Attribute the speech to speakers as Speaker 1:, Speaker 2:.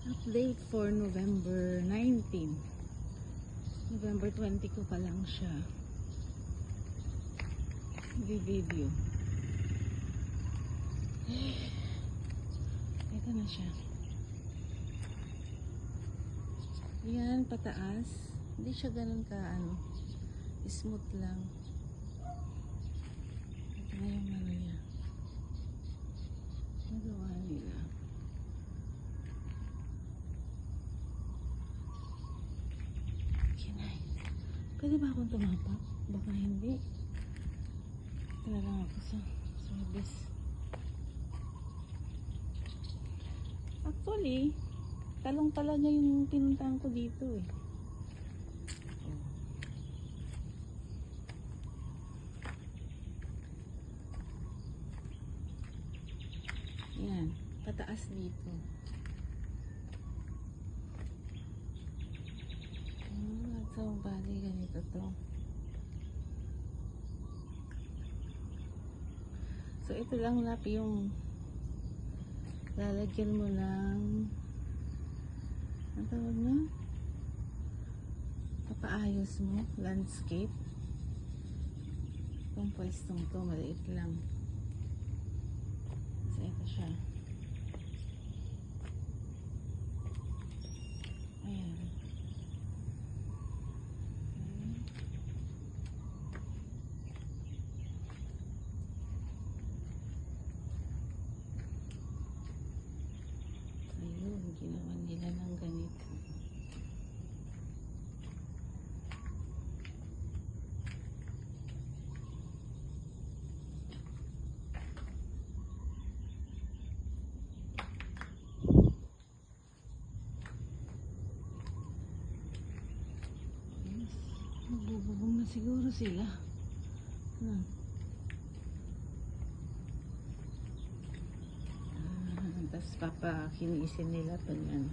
Speaker 1: Update for November 19. November 20 ko pa lang siya video. Ito na siya. Yan, pataas. Hindi siya ganun ka smooth lang. Ito na yung niya. Nagawa nila. Kinay. Pwede ba akong tumapak? Baka hindi. Tara lang ako sa service. Actually, talong talaga yung pinuntahan ko dito eh. Yan, pataas dito. So, bali ganito to. So, ito lang lap yung lalagyan mo ng ang tawag na? Papaayos mo, landscape. Itong pwestong to, maliit lang. So, ito siya. Ayan. Ayun, ginawa nila ng ganito. Magbububong na siguro sila. Tapos papakinisin nila pa yan.